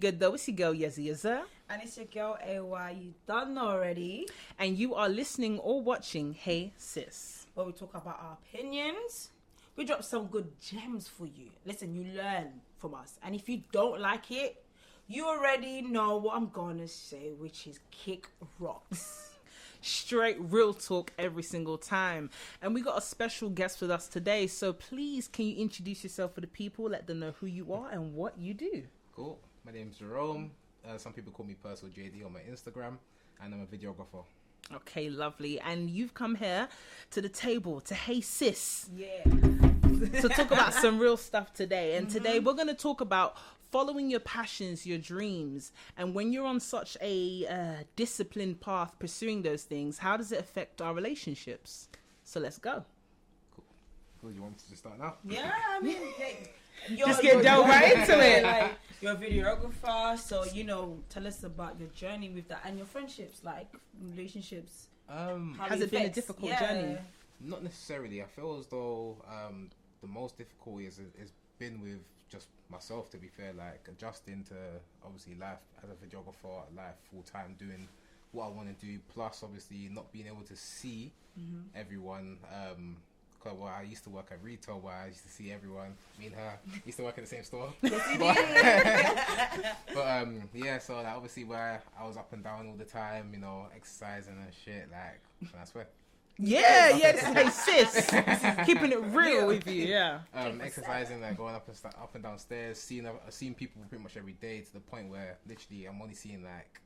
good though. It's your girl Yezzir. And it's your girl AY. You done already. And you are listening or watching Hey Sis, where we talk about our opinions. We drop some good gems for you. Listen, you learn from us. And if you don't like it, you already know what I'm gonna say, which is kick rocks. Straight real talk every single time. And we got a special guest with us today. So please, can you introduce yourself for the people? Let them know who you are and what you do. Cool. My name's Jerome. Some people call me Personal JD on my Instagram. And I'm a videographer. Okay, lovely. And you've come here to the table to Hey Sis. Yeah. To talk about some real stuff today. And today we're going to talk about following your passions, your dreams. And when you're on such a disciplined path pursuing those things, how does it affect our relationships? So let's go. Cool. You want me to start now? Yeah, I mean, hey, just get down right into it. Like, you're a videographer, so, tell us about your journey with that and your friendships, like relationships. Has it been a difficult journey? Not necessarily. I feel as though the most difficult is been with just myself, to be fair, like adjusting to obviously life as a videographer, life full time, doing what I want to do, plus obviously not being able to see everyone. Cause I used to work at retail where I used to see everyone. Me and her used to work in the same store. But so like, obviously where I was up and down all the time, exercising and shit, like, I swear. Yeah, this is Hey Sis. Keeping it real with you, yeah. Exercising, like going up and down stairs, seeing people pretty much every day, to the point where literally I'm only seeing like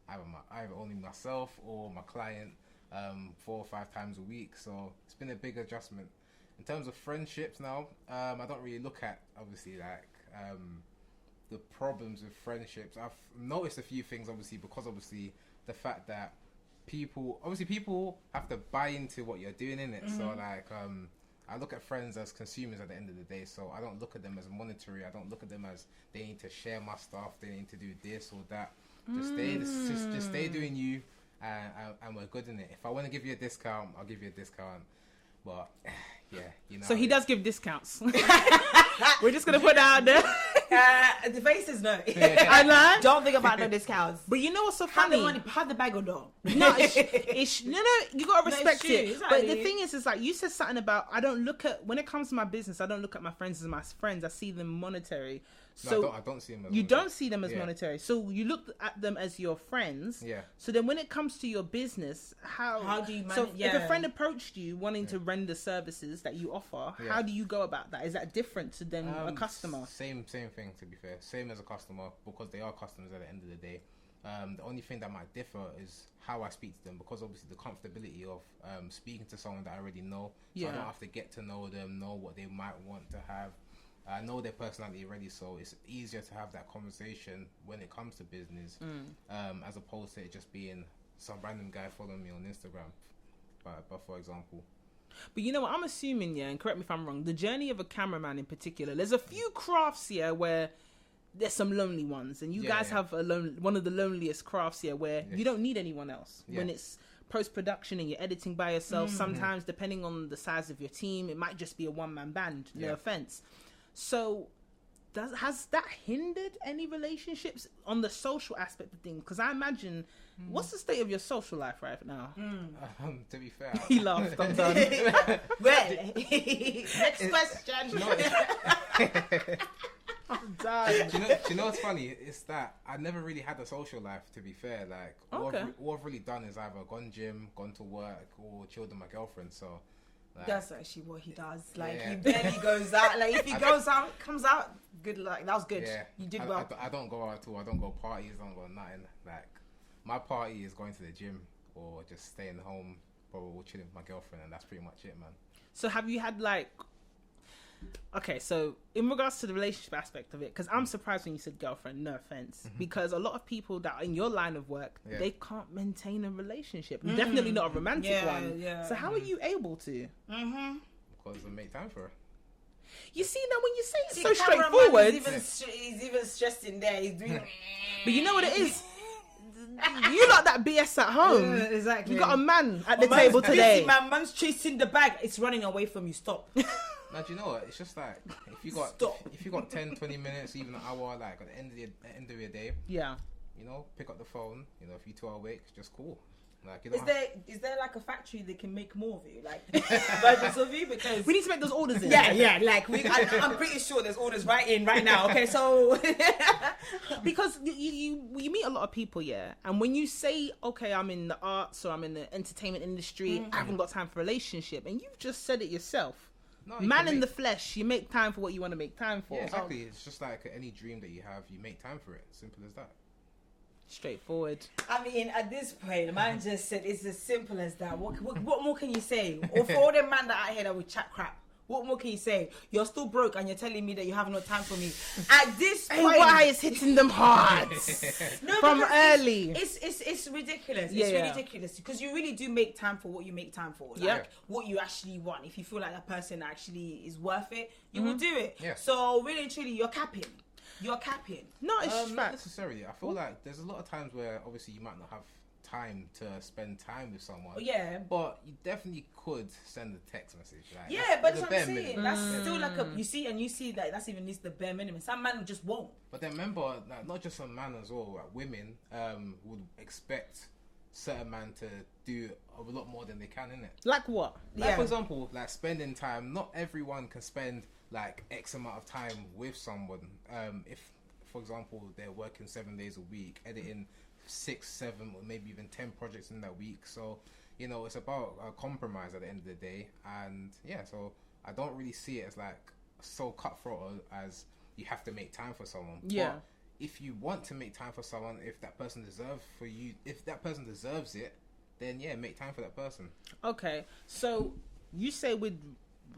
either only myself or my client 4 or 5 times a week. So it's been a big adjustment. In terms of friendships now, I don't really look at obviously like the problems with friendships. I've noticed a few things, obviously, because obviously the fact that people have to buy into what you're doing, in it. So like I look at friends as consumers at the end of the day. So I don't look at them as monetary. I don't look at them as they need to share my stuff, they need to do this or that. Just stay doing you, and we're good in it. If I want to give you a discount, I'll give you a discount. But yeah, So he does give discounts. We're just gonna put that out there. The face is no. I know. Don't think about no discounts. But you know what's so funny? Have the bag or don't. No, you gotta respect it. Exactly. But the thing is like you said something about I don't look at, when it comes to my business, I don't look at my friends as my friends. I see them monetary. So I don't see them as you don't see them as monetary. So you look at them as your friends. Yeah. So then when it comes to your business, how do you manage? So if a friend approached you wanting to render services that you offer, how do you go about that? Is that different to then a customer? Same thing, to be fair. Same as a customer, because they are customers at the end of the day. The only thing that might differ is how I speak to them, because obviously the comfortability of speaking to someone that I already know, so I don't have to get to know them, know what they might want to have. I know their personality already, so it's easier to have that conversation when it comes to business, as opposed to it just being some random guy following me on Instagram, but for example. But you know what, I'm assuming, and correct me if I'm wrong, the journey of a cameraman in particular, there's a few crafts here where there's some lonely ones, and you guys have one of the loneliest crafts here where you don't need anyone else. When it's post-production and you're editing by yourself, sometimes depending on the size of your team, it might just be a one-man band, no offense. So has that hindered any relationships on the social aspect of things? Because I imagine, what's the state of your social life right now? To be fair, he laughed. I'm done. Next question. I'm done. Do you know what's funny? It's that I never really had a social life, to be fair. Like all I've really done is either gone gym, gone to work, or chilled with my girlfriend. So like, that's actually what he does. Like he barely goes out. Like if he goes out, comes out, good luck. That was good. Yeah. You did well. I don't go out at all. I don't go parties. I don't go nothing. Like my party is going to the gym or just staying home or chilling with my girlfriend, and that's pretty much it, man. So have you had like? Okay, so in regards to the relationship aspect of it, because I'm surprised when you said girlfriend, no offense, because a lot of people that are in your line of work, they can't maintain a relationship. Definitely not a romantic one. Yeah. So how are you able to? Because I make time for her. You see, now when you say it's so straightforward, he's even stressed in there. He's doing. But you know what it is? You like that BS at home. Exactly. You got a man at the table today. Busy, man's chasing the bag. It's running away from you. Stop. Now, do you know what? It's just like if you got 10, 20 minutes, even an hour, like at the end of your day, Yeah. you know, pick up the phone. You know, if you 2 are awake, just call. Like, you Is there like a factory that can make more of you, like versions of you? Because We need to make those orders in. yeah, like I'm pretty sure there's orders right now. Okay, so Because you meet a lot of people, yeah, and when you say, okay, I'm in the arts or I'm in the entertainment industry, I haven't got time for a relationship, and you've just said it yourself. No, you Man can in the make- flesh, you make time for what you want to make time for. Yeah, exactly. It's just like any dream that you have, you make time for it. Simple as that. Straightforward. I mean, at this point, the man just said it's as simple as that. What more can you say? Or for all the man that I hear that we chat crap, what more can you say? You're still broke and you're telling me that you have no time for me. At this Hey, point, why is hitting them hard No, from because early? It's ridiculous. Yeah, It's yeah. ridiculous because you really do make time for what you make time for. Like Yeah. what you actually want. If you feel like that person actually is worth it, you will do it. Yeah. So really and truly, you're capping. You're capping. No, it's Not fact. necessarily. I feel like there's a lot of times where obviously you might not have time to spend time with someone. Yeah. But you definitely could send a text message. Like, Yeah, but the that's what bare I'm saying. minimum. That's still like a you see that that's even the bare minimum. Some man just won't. But then remember, like, not just a man as well. Like, women would expect certain man to do a lot more than they can, innit? Like what? Like, Yeah. for example, like spending time. Not everyone can spend like X amount of time with someone. If, for example, they're working 7 days a week, editing 6, 7, or maybe even 10 projects in that week. So, you know, it's about a compromise at the end of the day. And yeah, so I don't really see it as like so cutthroat as you have to make time for someone. Yeah. But if you want to make time for someone, if that person deserves it, then yeah, make time for that person. Okay, so you say with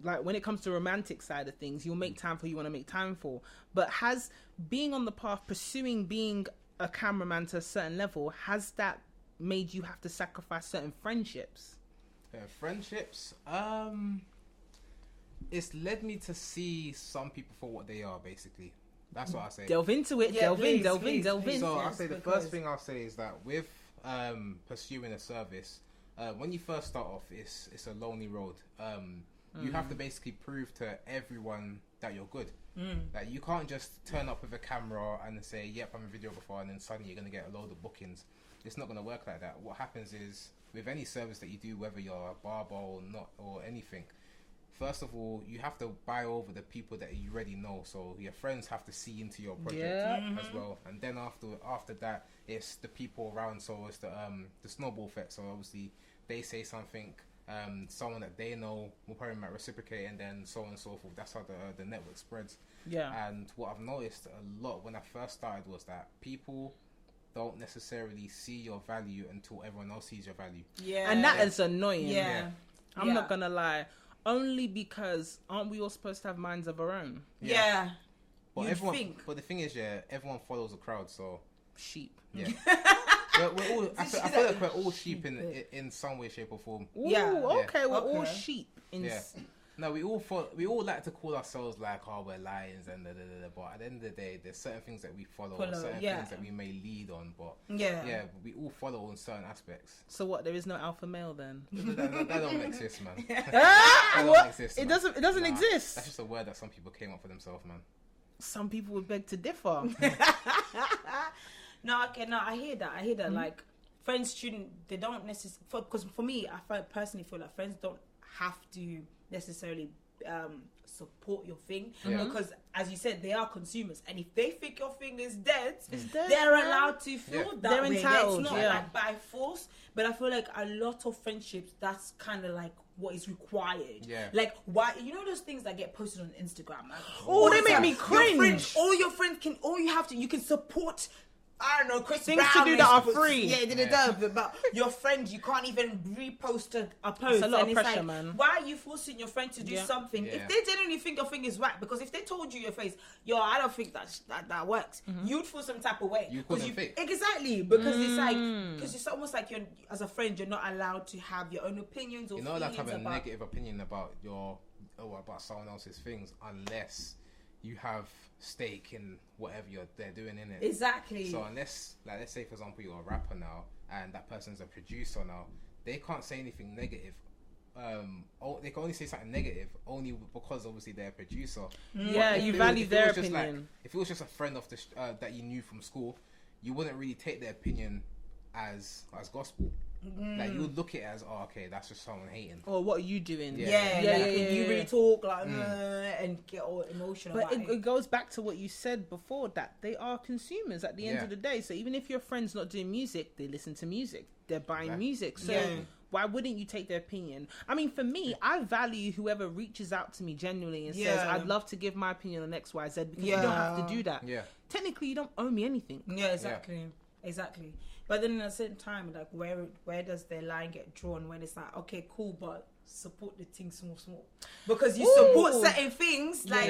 like when it comes to romantic side of things, you'll make time for who you want to make time for. But has being on the path, pursuing being a cameraman to a certain level, has that made you have to sacrifice certain friendships? Friendships, it's led me to see some people for what they are, basically. That's what I say. Delve into it. Yeah, delve in. please, Delve in. please, Delve in. please. So I'll Yes, say the because- first thing I'll say is that with pursuing a service, when you first start off, it's a lonely road. You have to basically prove to everyone that you're good. Like, you can't just turn up with a camera and say, "Yep, I'm a videographer," and then suddenly you're gonna get a load of bookings. It's not gonna work like that. What happens is, with any service that you do, whether you're a barber or not or anything, first of all, you have to buy over the people that you already know. So your friends have to see into your project Yeah. as well, and then after that, it's the people around. So it's the snowball effect. So obviously, they say something, someone that they know will probably might reciprocate, and then so on and so forth. That's how the network spreads. Yeah. And what I've noticed a lot when I first started was that people don't necessarily see your value until everyone else sees your value. Yeah. And that is annoying. Yeah. I'm Yeah. not gonna lie. Only because aren't we all supposed to have minds of our own? Yeah. But You'd think. But the thing is, yeah, everyone follows a crowd, so Sheep. yeah. we're all, I feel like we're all sheep in some way, shape, or form. Ooh, Yeah. okay, we're all Okay. sheep. Yeah. No, we all like to call ourselves like, oh, we're lions and but at the end of the day, there's certain things that we follow, certain yeah. things that we may lead on, but Yeah. we all follow on certain aspects. So what? There is no alpha male then? that don't exist, man. Ah, That what? don't exist, It man. doesn't Nah, exist. That's just a word that some people came up for themselves, man. Some people would beg to differ. No, okay, no, I hear that. Like, friends shouldn't, they don't necessarily, because for me, personally feel like friends don't have to necessarily support your thing, Yeah. because as you said, they are consumers, and if they think your thing is dead, dead, they're man. allowed to feel Yeah. that They're way. entitled, It's not yeah. like by force, but I feel like a lot of friendships, that's kind of like what is required. Yeah. Like, why, you know those things that get posted on Instagram? Like, Oh, they all make the me time, your friends- cringe. all your friends can, you can support, I don't know, Chris Things to Brown do that are is- free. Yeah, but your friend, you can't even repost a post. It's a lot and of it's pressure, like, man. why are you forcing your friend to do Yeah. something? Yeah. If they genuinely think your thing is whack, because if they told you your face, yo, I don't think that works, you'd feel some type of way. You call 'Cause them fake. Exactly, because it's like, because it's almost like you're, as a friend, you're not allowed to have your own opinions or You're not allowed to feelings have a about. negative opinion about about someone else's things unless you have stake in whatever they're doing in it. Exactly. So unless, like, let's say for example you're a rapper now and that person's a producer now, they can't say anything negative they can only say something negative only because obviously they're a producer. Yeah, you value their opinion. If it was just a friend of the that you knew from school, you wouldn't really take their opinion as gospel. Like you would look at it as, oh, okay, that's just someone hating. Or what are you doing? Yeah. You really talk like and get all emotional. But it goes back to what you said before, that they are consumers at the end of the day. So even if your friend's not doing music, they listen to music. They're buying music. So why wouldn't you take their opinion? I mean, for me, I value whoever reaches out to me genuinely and says, I'd love to give my opinion on X, Y, Z, because you don't have to do that. Yeah. Technically, you don't owe me anything. Yeah, exactly. But then at the same time, like, where does their line get drawn when it's like, okay, cool, but support the thing small, because you support certain things like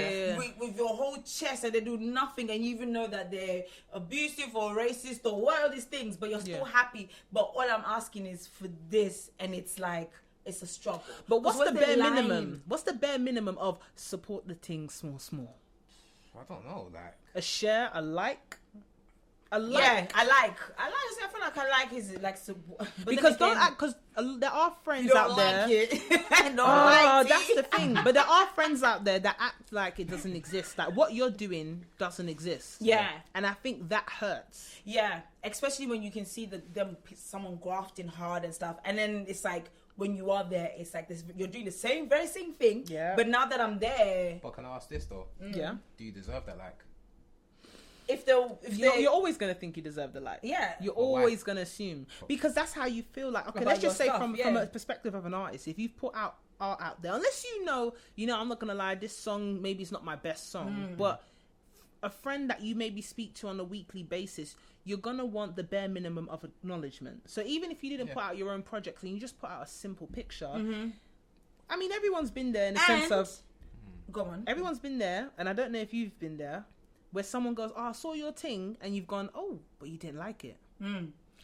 with your whole chest, and they do nothing, and you even know that they're abusive or racist or what are these things, but you're still happy. But all I'm asking is for this, and it's like, it's a struggle. But what's the bare minimum? What's the bare minimum of support the thing small? I don't know, like a share, a like. Yeah, I like. I feel like I like his like. Because there are friends out there. Like that's the thing. But there are friends out there that act like it doesn't exist. Like what you're doing doesn't exist. Yeah, and I think that hurts. Yeah, especially when you can see someone grafting hard and stuff, and then it's like, when you are there, it's like this. You're doing the very same thing. Yeah. But now that I'm there. But can I ask this though? Yeah. Do you deserve that like? You're always gonna think you deserve the like. Yeah. You're always gonna assume, because that's how you feel. Like, okay, let's just say from a perspective of an artist, if you've put art out there, unless you know, I'm not gonna lie, this song maybe it's not my best song, but a friend that you maybe speak to on a weekly basis, you're gonna want the bare minimum of acknowledgement. So even if you didn't put out your own projects and you just put out a simple picture, I mean, everyone's been there in the sense of. Go on. Everyone's been there, and I don't know if you've been there, where someone goes, I saw your thing, and you've gone, oh, but you didn't like it.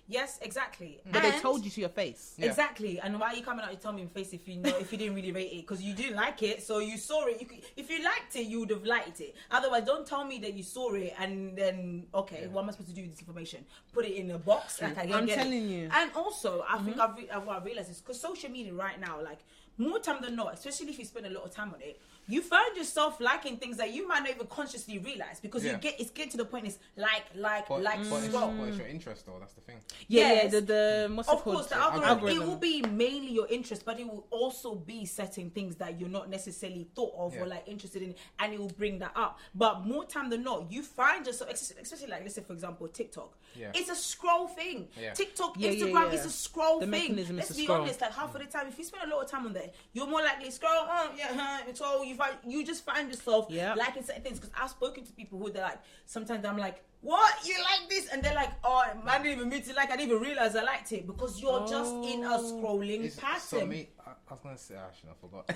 Yes, exactly. But they told you to your face. Yeah. Exactly. And why are you coming out to tell me in face if you didn't really rate it? Because you didn't like it, so you saw it. If you liked it, you would have liked it. Otherwise, don't tell me that you saw it and then, what am I supposed to do with this information? Put it in a box? Like I'm telling you. And also, I think what I realized is, because social media right now, like, more time than not, especially if you spend a lot of time on it, you find yourself liking things that you might not even consciously realize, because it's getting to the point, it's like, scroll. But it's your interest though, that's the thing. What's of course, the algorithm, it will be mainly your interest, but it will also be certain things that you're not necessarily thought of or like interested in, and it will bring that up. But more time than not, you find yourself, especially like, let's say for example, TikTok. It's a scroll thing. TikTok, Instagram is a scroll thing. Let's be honest, like half of the time, if you spend a lot of time on there, you're more likely to scroll. So you just find yourself liking certain things. Because I've spoken to people who they're like, sometimes I'm like, what, you like this? And they're like, oh, I didn't even mean to like, I didn't even realize I liked it, because you're just in a scrolling pattern. So I was gonna say, I forgot.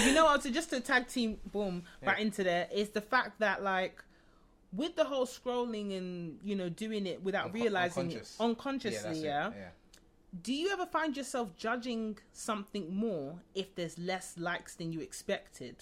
You know what? So just to tag team, right into there, is the fact that, like, with the whole scrolling and doing it without realizing it unconsciously, do you ever find yourself judging something more if there's less likes than you expected?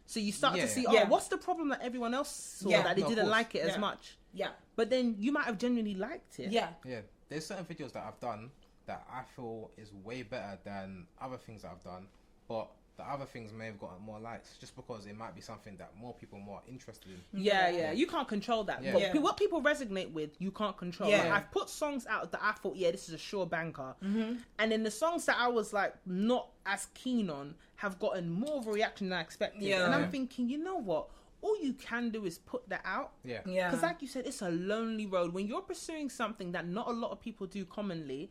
So you start to see, what's the problem that everyone else saw that they didn't like it as much? Yeah. But then you might have genuinely liked it. Yeah. Yeah. There's certain videos that I've done that I feel is way better than other things that I've done, but the other things may have gotten more likes just because it might be something that more people are more interested in. Yeah. You can't control that. Yeah. But what people resonate with, you can't control. Yeah. Like, I've put songs out that I thought, this is a sure banker. And then the songs that I was like not as keen on have gotten more of a reaction than I expected. Yeah. And I'm thinking, you know what? All you can do is put that out. Yeah. Because like you said, it's a lonely road. When you're pursuing something that not a lot of people do commonly,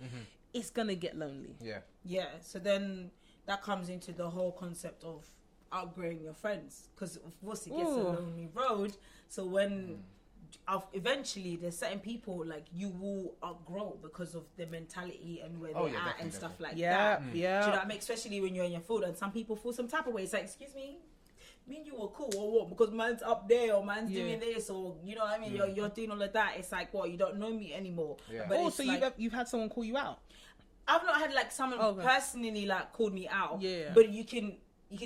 it's going to get lonely. Yeah. Yeah. So then that comes into the whole concept of outgrowing your friends, because of course it gets a lonely road. So when eventually there's certain people like you will outgrow because of their mentality and where they're at and stuff like that. Yeah. Do you know what I mean? Especially when you're in your field and some people feel some type of way. It's like, excuse me, me and you were cool or what? Because man's up there or man's doing this, or you know what I mean? You're doing all of that. It's like, what, you don't know me anymore. Yeah. But so you've had someone call you out? I've not had like someone personally like called me out, but you can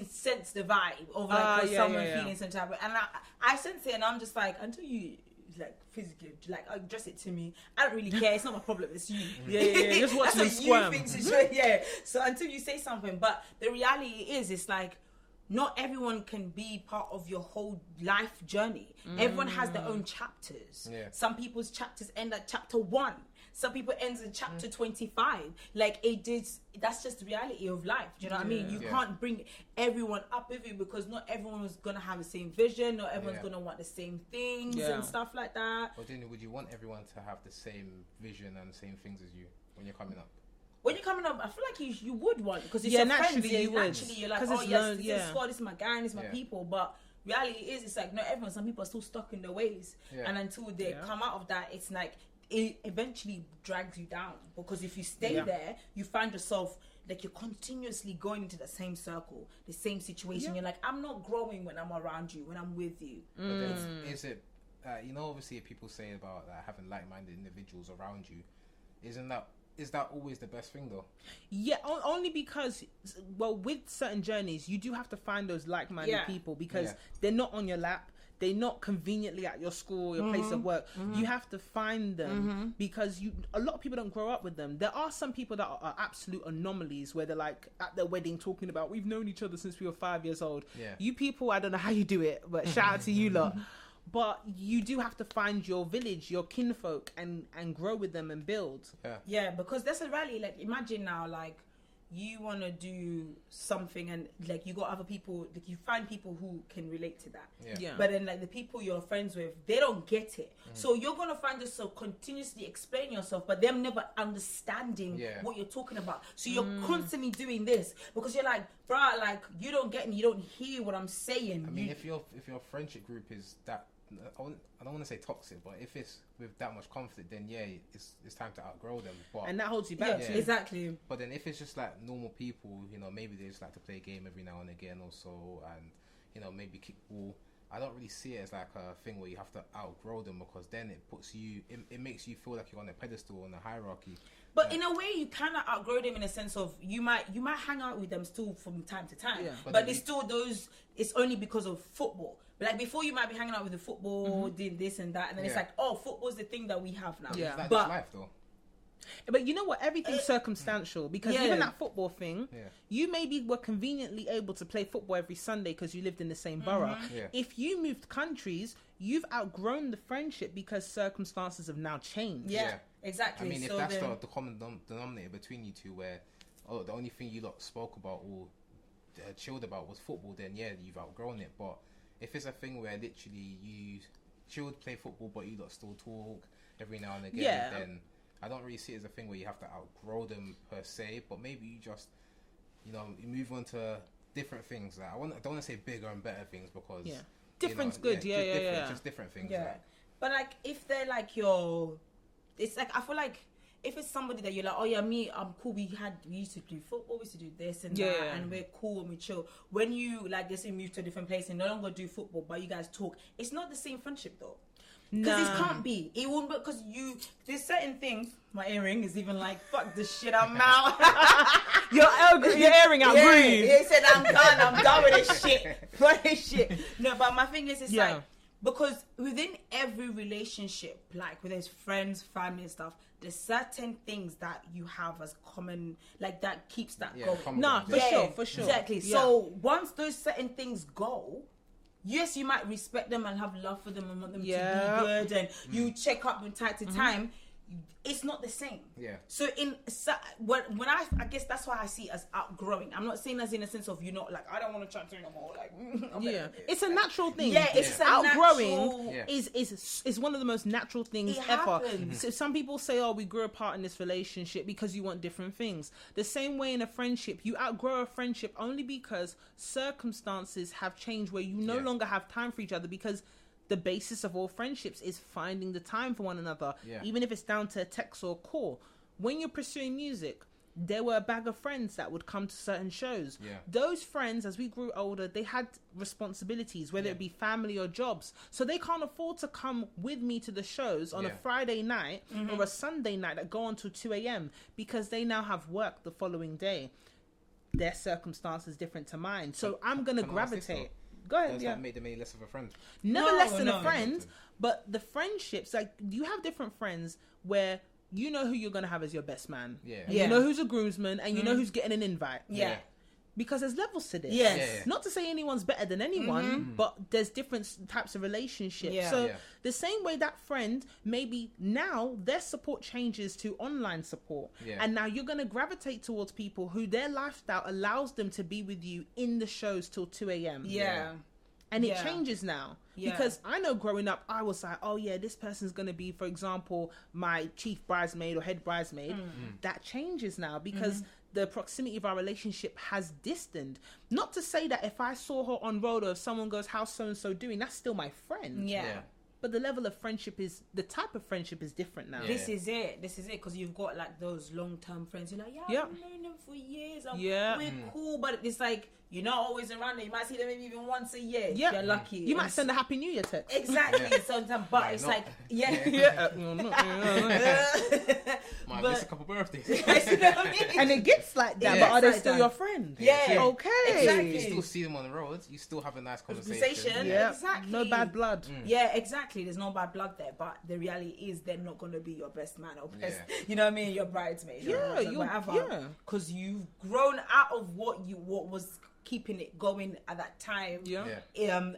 sense the vibe of like someone feeling some type of, and I sense it, and I'm just like, until you like physically, like address it to me. I don't really care. It's not my problem. It's you. Yeah. Just watch me squirm. Yeah. So until you say something, but the reality is, it's like not everyone can be part of your whole life journey. Everyone has their own chapters. Yeah. Some people's chapters end at chapter 1. Some people ends in chapter 25. Like that's just the reality of life. Do you know what I mean? You can't bring everyone up with you because not everyone is gonna have the same vision. Not everyone's gonna want the same things and stuff like that. But then, would you want everyone to have the same vision and the same things as you when you're coming up? When you're coming up, I feel like you would want, because it's naturally friends, you would. Naturally, you're like, oh yes, this is squad, this is my gang, this is my people. But reality is, it's like not everyone. Some people are still stuck in their ways, and until they come out of that, it's like it eventually drags you down. Because if you stay there, you find yourself like you're continuously going into the same circle, the same situation. You're like, I'm not growing when I'm around you, when I'm with you. But then, is it? Obviously, people say about having like-minded individuals around you. Is that always the best thing though? Yeah, only because, well, with certain journeys, you do have to find those like-minded people, because they're not on your lap. They're not conveniently at your school, your place of work. You have to find them because a lot of people don't grow up with them. There are some people that are absolute anomalies where they're like at their wedding talking about, we've known each other since we were 5 years old. Yeah. You people, I don't know how you do it, but shout out to you lot. But you do have to find your village, your kinfolk, and grow with them and build. Yeah, because that's a rally. Like, imagine now, like, you want to do something and, like, you got other people, like, you find people who can relate to that. Yeah. But then, like, the people you're friends with, they don't get it. So you're going to find yourself continuously explaining yourself, but them never understanding what you're talking about. So you're constantly doing this because you're like, bruh, like, you don't get me, you don't hear what I'm saying. I mean, if your friendship group is that, I don't want to say toxic, but if it's with that much conflict, then it's time to outgrow them. But, and that holds you back. Yeah, exactly. But then if it's just like normal people, maybe they just like to play a game every now and again or so, and maybe kick ball. I don't really see it as like a thing where you have to outgrow them, because then it puts you, it makes you feel like you're on a pedestal on a hierarchy. But in a way, you kind of outgrow them in a sense of you might hang out with them still from time to time. Yeah. But it's still it's only because of football. But like before, you might be hanging out with the football, doing this and that, and then it's like, oh, football's the thing that we have now. Yeah, but life though. But you know what? Everything's circumstantial, because even that football thing, you maybe were conveniently able to play football every Sunday because you lived in the same borough. Yeah. If you moved countries, you've outgrown the friendship because circumstances have now changed. Yeah, exactly. I mean, if that's the common denominator between you two, where the only thing you lot spoke about or chilled about was football, then you've outgrown it. But if it's a thing where literally you chilled, play football, but you lot still talk every now and again, then I don't really see it as a thing where you have to outgrow them per se, but maybe you just, you move on to different things. Like, I don't want to say bigger and better things, because different's good. Just different things. Yeah, like. But like if they're like it's like, I feel like if it's somebody that you're like, oh yeah, me, I'm cool. We used to do football, we used to do this and that, and we're cool and we chill. When you like this, you move to a different place and no longer do football, but you guys talk, it's not the same friendship though. Because it can't be. It won't, because there's certain things. My earring is even like, fuck this shit, I'm out. You're airing out green. He said, I'm done with this shit. Fuck this shit. No, but my thing is, it's like, because within every relationship, like with his friends, family and stuff, there's certain things that you have as common, like that keeps that going. No, for sure. Exactly. Yeah. So once those certain things go, yes, you might respect them and have love for them and want them to be good, and you check up from time to time. It's not the same. Yeah. So when I guess that's why I see it as outgrowing. I'm not saying as in a sense of like, I don't want to chat to you no more. Like, it's a natural thing. Yeah, it's outgrowing is one of the most natural things ever. So some people say, oh, we grew apart in this relationship because you want different things. The same way in a friendship, you outgrow a friendship only because circumstances have changed where you no longer have time for each other, because the basis of all friendships is finding the time for one another, even if it's down to a text or a call. When you're pursuing music, there were a bag of friends that would come to certain shows. Those friends, as we grew older, they had responsibilities, whether it be family or jobs. So they can't afford to come with me to the shows on a Friday night or a Sunday night that go on till 2 a.m. because they now have work the following day. Their circumstance is different to mine. So I'm going to gravitate. Go ahead. Does that make them any less of a friend? Never less than a friend, But the friendships, like, you have different friends where you know who you're going to have as your best man. Yeah. And you know who's a groomsman, and you know who's getting an invite. Yeah. Because there's levels to this. Yes. Yeah. Not to say anyone's better than anyone, but there's different types of relationships. Yeah. So Yeah. the same way that friend, maybe now their support changes to online support. Yeah. And now you're going to gravitate towards people who their lifestyle allows them to be with you in the shows till 2 a.m. Yeah. And it Yeah. changes now. Yeah. Because I know growing up, I was like, oh yeah, this person's going to be, for example, my chief bridesmaid or head bridesmaid. That changes now because the proximity of our relationship has distanced. Not to say that if I saw her on road or if someone goes, how's so-and-so doing, that's still my friend. Yeah. But the level of friendship is, the type of friendship is different now. Yeah. This is it. Because you've got like those long-term friends. You're like, Yeah. I've known them for years. Yeah. We're cool, but it's like you're not always around them. You might see them maybe even once a year. Yeah. If you're lucky. You might And send a Happy New Year text. exactly Yeah. sometimes, but Might it's not. like yeah. Might But- miss a couple birthdays. You know what I mean? And it gets like that, Yeah. but are they It's like still that. your friend? Yeah. Okay. Exactly. You still see them on the road. You still have a nice conversation. Conversation. Yeah. Exactly. No bad blood. Yeah, exactly. There's no bad blood there, but the reality is they're not going to be your best man or best, Yeah. you know what I mean, your bridesmaid. Yeah, or whatever. yeah. Because you've grown out of what was keeping it going at that time. Yeah.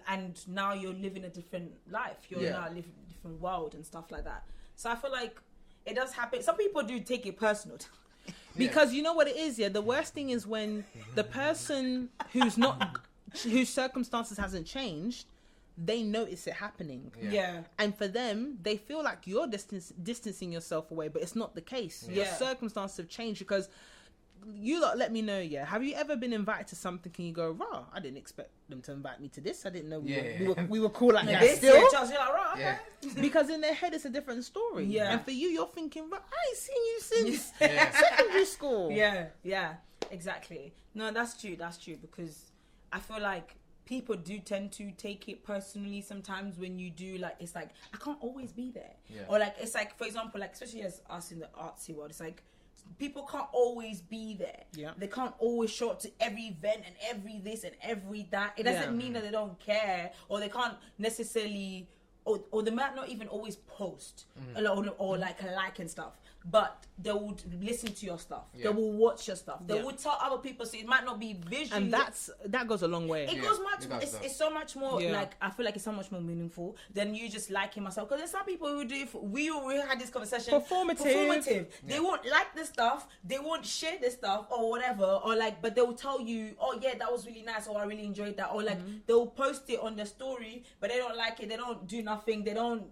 And now you're living a different life. You're Yeah. now living in a different world and stuff like that. So I feel like it does happen. Some people do take it personal. Because you know what it is, yeah? The worst thing is when the person whose circumstances hasn't changed, they notice it happening. Yeah. And for them, they feel like you're distancing yourself away, but it's not the case. Your Yeah. circumstances have changed because you lot let me know, yeah. Have you ever been invited to something and you go, rah, I didn't expect them to invite me to this. I didn't know we were cool like that This still. year, Charles, you're like, right, okay. Yeah. Because in their head, it's a different story. Yeah. And for you, you're thinking, rah, I ain't seen you since Yeah. secondary school. Yeah, exactly. No, that's true because I feel like people do tend to take it personally sometimes when you do, like, it's like, I can't always be there. Yeah. Or like, it's like, for example, like, especially as us in the artsy world, it's like, people can't always be there. Yeah. They can't always show up to every event and every this and every that. It doesn't mean that they don't care or they can't necessarily, or they might not even always post or like and stuff. But they would listen to your stuff. Yeah. They will watch your stuff. They Yeah. would tell other people. So it might not be visually. And that goes a long way. It Yeah, goes much. it does, It's so much more. Yeah. Like I feel like it's so much more meaningful than you just liking myself. Because there's some people who do. We had this conversation. Performative. They won't like the stuff. They won't share the stuff or whatever. Or like, but they will tell you, oh yeah, that was really nice. Or I really enjoyed that. Or like they'll post it on their story, but they don't like it. They don't do nothing. They don't.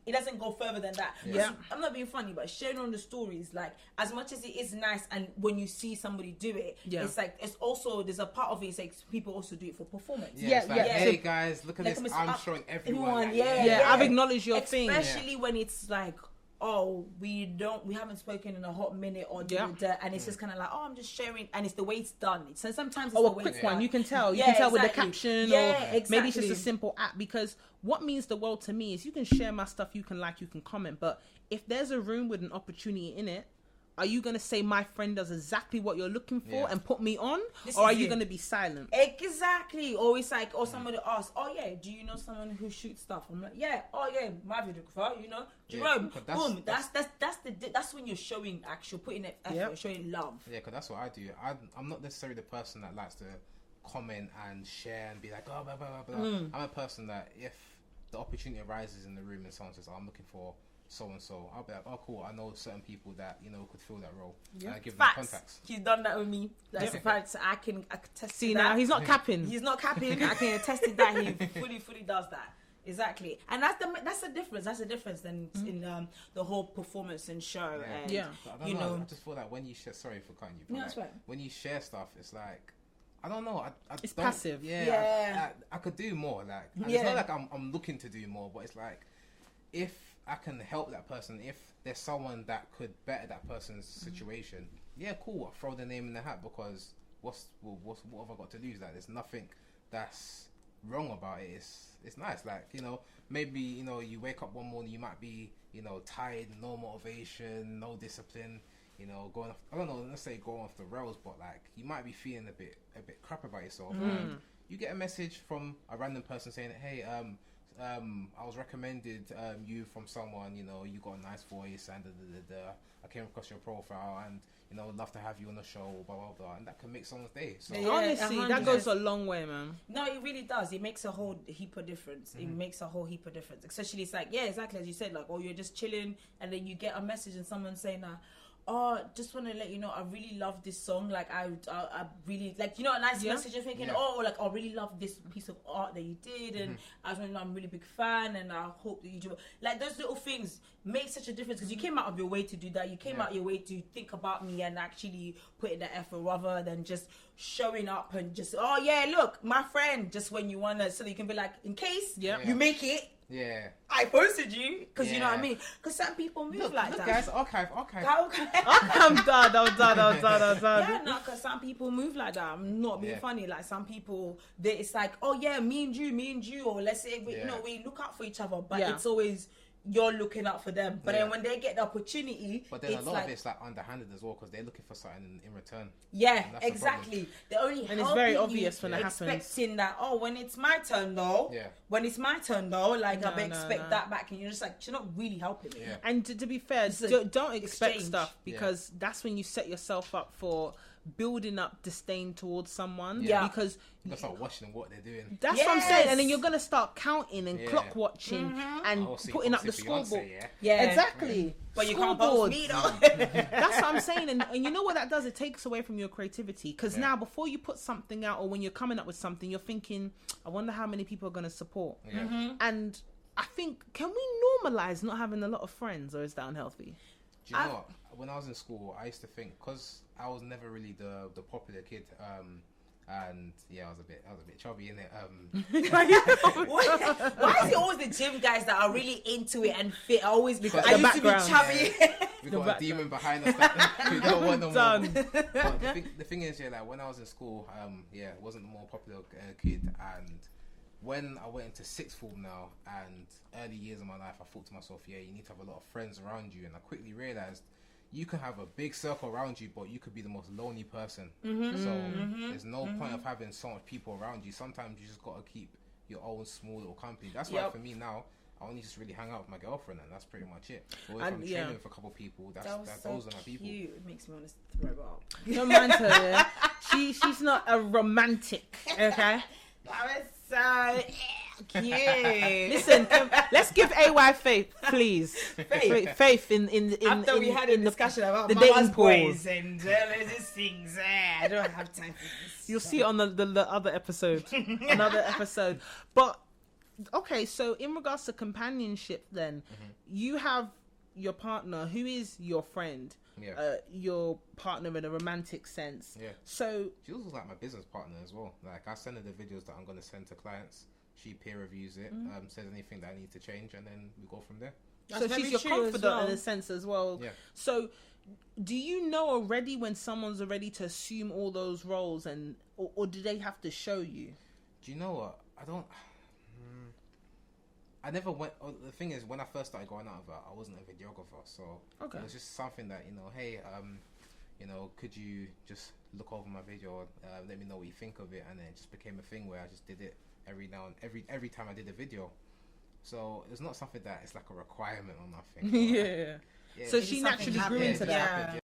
It doesn't go further than that. Yeah. I'm not being funny, but sharing on the stories, like as much as it is nice, and when you see somebody do it, Yeah. it's like it's also there's a part of it. It's like people also do it for performance. Yeah, it's like, yeah. hey guys, look at Like, this. Mr. I'm showing everyone. everyone, that- yeah. I've acknowledged your thing. Especially when it's like, oh, we haven't spoken in a hot minute or Yeah. and it's just kind of like, oh, I'm just sharing, and it's the way it's done. So sometimes it's Oh, the a way quick it's one. done. You can tell. You Yeah, can tell with the exactly. caption, Yeah, or maybe it's just exactly. a simple app. Because what means the world to me is you can share my stuff, you can like, you can comment, but if there's a room with an opportunity in it, are you going to say my friend does exactly what you're looking for Yeah. and put me on, This or are is you it. going to be silent? Exactly. Or it's like, or somebody asks, oh yeah, do you know someone who shoots stuff? I'm like, yeah, oh yeah, my videographer, you know, Jerome. but Boom. That's when you're showing putting it effort, Yep. showing love. Yeah, because that's what I do. I'm not necessarily the person that likes to comment and share and be like, oh, blah, blah, blah, blah. I'm a person that if the opportunity arises in the room and someone says, oh, I'm looking for so-and-so, I'll be like, oh, cool, I know certain people that, could fill that role. Yeah. And I give them Facts. contacts. He's done that with me. That's a fact. So I can attest See to now, that. he's not capping. He's not capping. I can attest to that. He fully does that. Exactly, and that's the difference. That's the difference then in the whole performance and show. Yeah. And, Yeah. But I don't know. I just feel that when you share, sorry for cutting you, but No, like, that's right. when you share stuff, it's like, I don't know. It's don't- passive. Yeah. I could do more. Like, and Yeah. it's not like I'm looking to do more, but it's like, if I can help that person, if there's someone that could better that person's situation, yeah, cool. I'll throw their name in the hat because what have I got to lose? Like, there's nothing that's wrong about it. It's nice. Like, maybe you wake up one morning, you might be tired, no motivation, no discipline. Going off, I don't know, let's say going off the rails, but like you might be feeling a bit crap about yourself, and you get a message from a random person saying, hey, I was recommended you from someone, you know, you got a nice voice and I came across your profile and, you know, would love to have you on the show, blah, blah, blah. And that can make someone's day. So Yeah, honestly, 100%. that goes a long way, man. No, it really does. It makes a whole heap of difference. It makes a whole heap of difference. Especially, it's like, yeah, exactly as you said, like, oh, you're just chilling and then you get a message and someone saying, oh, just want to let you know, I really love this song. Like, I really, like, you know, a nice message. You're thinking, oh, like, I really love this piece of art that you did. And I was I'm a really big fan and I hope that you do. Like, those little things make such a difference because you came out of your way to do that. You came out your way to think about me and actually put in the effort rather than just showing up and just, oh, yeah, look, my friend, just when you want to, so that you can be like, in case you make it. Yeah, I posted you because you know what I mean. Because some people move like that. Guys, archive. I'm done. Yeah, no, because some people move like that. I'm not being funny. Like some people, it's like, oh yeah, me and you, or let's say we, you know, we look out for each other, but it's always you're looking out for them. But then when they get the opportunity, but then it's a lot like, of it's like underhanded as well because they're looking for something in return. Yeah, exactly. They only and it's very obvious when it happens. Expecting that, oh, when it's my turn though. Yeah. When it's my turn though, like I expect that back, and you're just like, you're not really helping me. Yeah. And to be fair, don't expect stuff because that's when you set yourself up for building up disdain towards someone. Yeah. Because you gotta start watching what they're doing. That's what I'm saying. And then you're gonna start counting and clock watching and putting up the scoreboard. Yeah, exactly. But you can't post me though. That's what I'm saying. And you know what that does? It takes away from your creativity. Because now, before you put something out or when you're coming up with something, you're thinking, I wonder how many people are gonna support. And I think, can we normalize not having a lot of friends, or is that unhealthy? Do you know what? When I was in school, I used to think, because I was never really the popular kid, and I was a bit chubby in it. Why is it always the gym guys that are really into it and fit? I used to be chubby. We got a demon behind us that we don't want no more. But the thing is, like when I was in school, wasn't the more popular kid, and when I went into sixth form now and early years of my life, I thought to myself, you need to have a lot of friends around you, and I quickly realised you can have a big circle around you, but you could be the most lonely person. So there's no point of having so much people around you. Sometimes you just got to keep your own small little company. That's why for me now, I only just really hang out with my girlfriend, and that's pretty much it. Or if I'm training with a couple of people, those are my people. It makes me want to throw up. Don't mind her. Yeah? She's not a romantic. Okay. That was so cute. Listen, let's give AY faith, please. Faith in after we had a discussion about the Mama's dating boys and these things. I don't have time for this. You'll see it on the other episode. Another episode. But okay, so in regards to companionship, then you have your partner who is your friend. Your partner in a romantic sense. So she also like my business partner as well. Like I send her the videos that I'm going to send to clients. She peer reviews it, says anything that I need to change, and then we go from there. So she's your confidant in a sense as well. Yeah. So do you know already when someone's ready to assume all those roles, and or do they have to show you? Do you know what? I never went. The thing is, when I first started going out of it, I wasn't a videographer, so it was just something that hey, could you just look over my video, let me know what you think of it, and then it just became a thing where I just did it every every time I did a video. So it's not something that it's like a requirement or nothing. So she naturally grew into that.